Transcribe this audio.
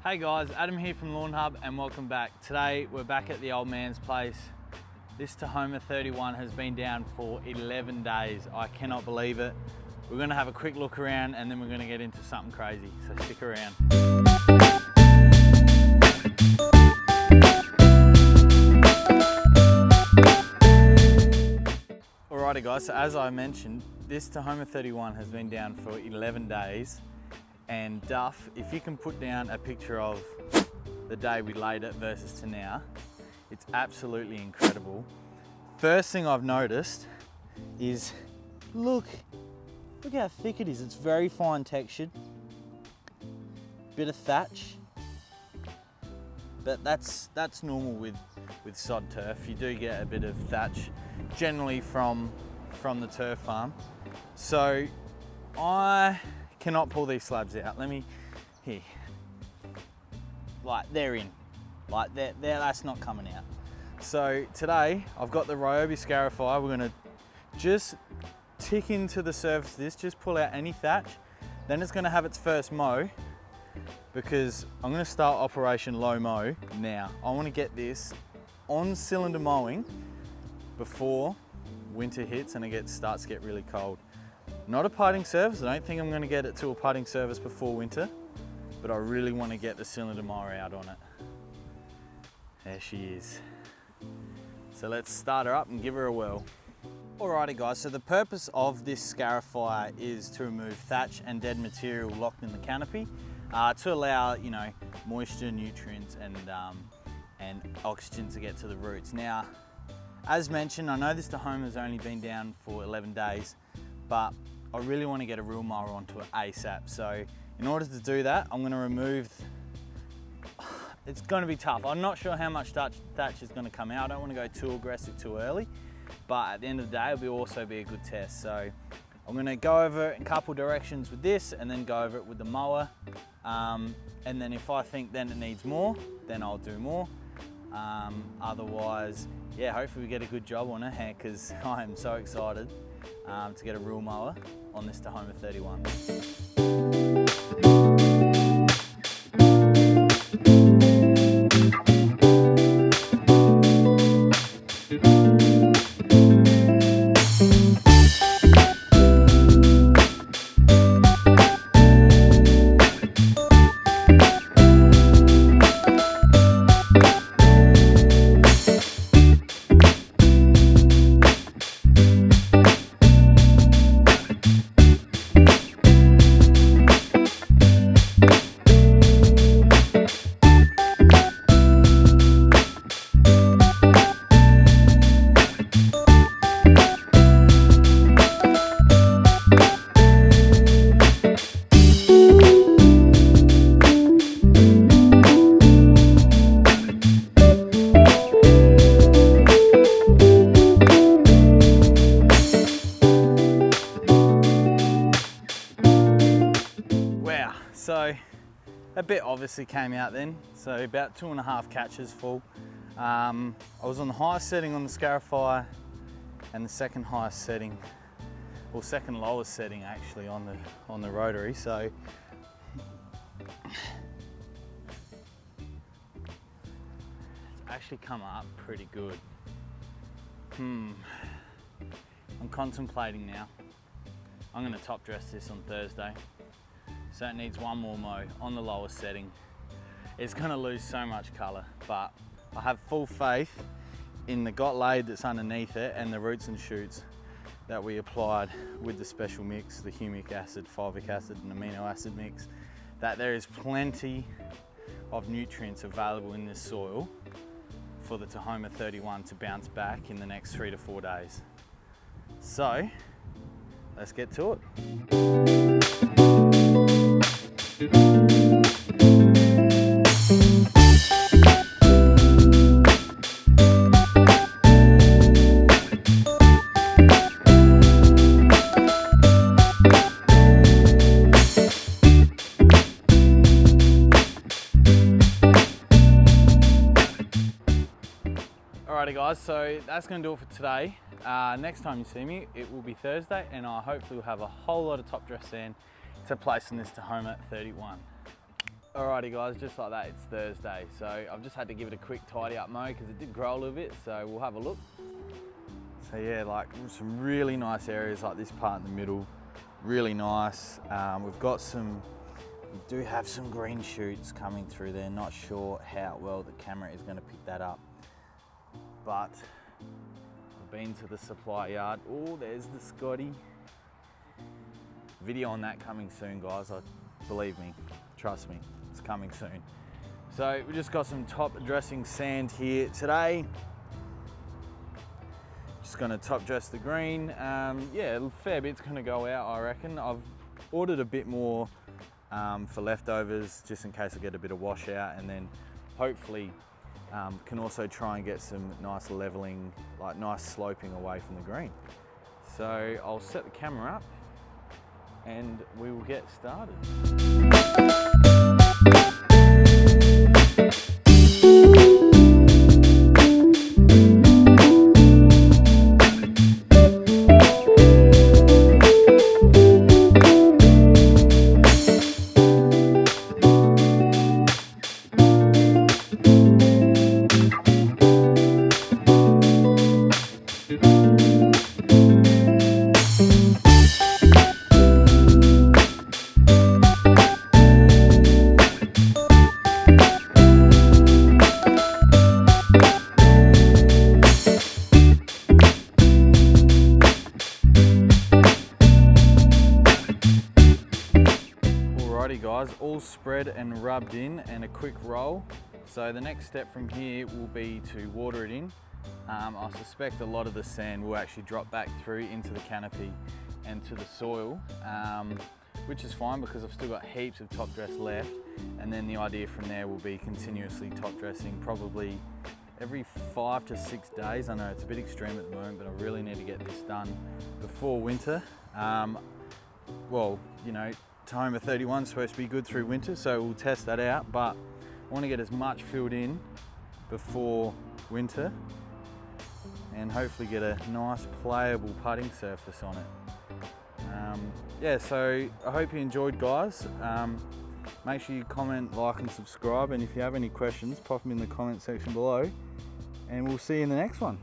Hey guys, Adam here from Lawn Hub and welcome back. Today we're back at the old man's place. This Tahoma 31 has been down for 11 days. I cannot believe it. We're going to have a quick look around and then we're going to get into something crazy, so stick around. Alrighty guys, so as I mentioned, this Tahoma 31 has been down for 11 days. And Duff, if you can put down a picture of the day we laid it versus to now, it's absolutely incredible. First thing I've noticed is, look how thick it is. It's very fine textured. Bit of thatch, but that's normal with sod turf. You do get a bit of thatch, generally from the turf farm. So I cannot pull these slabs out. Let me, here. Like they're in, like that's not coming out. So today I've got the Ryobi Scarify. We're gonna just tick into the surface of this, just pull out any thatch. Then it's gonna have its first mow because I'm gonna start Operation Low Mow now. I wanna get this on cylinder mowing before winter hits and it starts to get really cold. Not a putting surface. I don't think I'm going to get it to a putting surface before winter, but I really want to get the cylinder mower out on it. There she is. So let's start her up and give her a whirl. Alrighty guys, so the purpose of this Scarify is to remove thatch and dead material locked in the canopy to allow, you know, moisture, nutrients and oxygen to get to the roots. Now, as mentioned, I know this Tahoma's only been down for 11 days, but I really want to get a real mower onto it ASAP. So in order to do that, I'm going to remove, it's going to be tough. I'm not sure how much thatch is going to come out. I don't want to go too aggressive too early, but at the end of the day, it'll also be a good test. So I'm going to go over it in a couple directions with this and then go over it with the mower. And then if I think then it needs more, then I'll do more. Otherwise, yeah, hopefully we get a good job on it because I am so excited to get a real mower on this Tahoma 31. So a bit obviously came out then, so about 2.5 catches full. I was on the highest setting on the Scarify and the second highest setting, or second lowest setting actually on the rotary. So it's actually come up pretty good. I'm contemplating now. I'm going to top dress this on Thursday. So it needs one more mow on the lowest setting. It's going to lose so much colour, but I have full faith in the got laid that's underneath it and the roots and shoots that we applied with the special mix, the humic acid, fulvic acid and amino acid mix, that there is plenty of nutrients available in this soil for the Tahoma 31 to bounce back in the next 3 to 4 days. So let's get to it. Alrighty guys, so that's going to do it for today. Next time you see me, it will be Thursday and I hopefully will have a whole lot of top dress sand to place in this Tahoma 31. Alrighty guys, just like that, it's Thursday. So I've just had to give it a quick tidy up mow because it did grow a little bit, so we'll have a look. So yeah, like some really nice areas like this part in the middle, really nice. We do have some green shoots coming through there. Not sure how well the camera is going to pick that up, but I've been to the supply yard. Oh, there's the Scotty. Video on that coming soon, guys. Believe me, trust me, it's coming soon. So we just got some top dressing sand here today. Just gonna top dress the green. Yeah, a fair bit's gonna go out, I reckon. I've ordered a bit more for leftovers, just in case I get a bit of washout, and then hopefully can also try and get some nice leveling, like nice sloping away from the green. So I'll set the camera up and we will get started. Guys, all spread and rubbed in and a quick roll. So the next step from here will be to water it in. I suspect a lot of the sand will actually drop back through into the canopy and to the soil, which is fine because I've still got heaps of top dress left, and then the idea from there will be continuously top dressing probably every 5 to 6 days. I know it's a bit extreme at the moment, but I really need to get this done before winter. Well, you know, Tahoma 31 is supposed to be good through winter, so we'll test that out, but I want to get as much filled in before winter and hopefully get a nice playable putting surface on it. Yeah, so I hope you enjoyed, guys. Make sure you comment, like and subscribe, and if you have any questions, pop them in the comment section below, and we'll see you in the next one.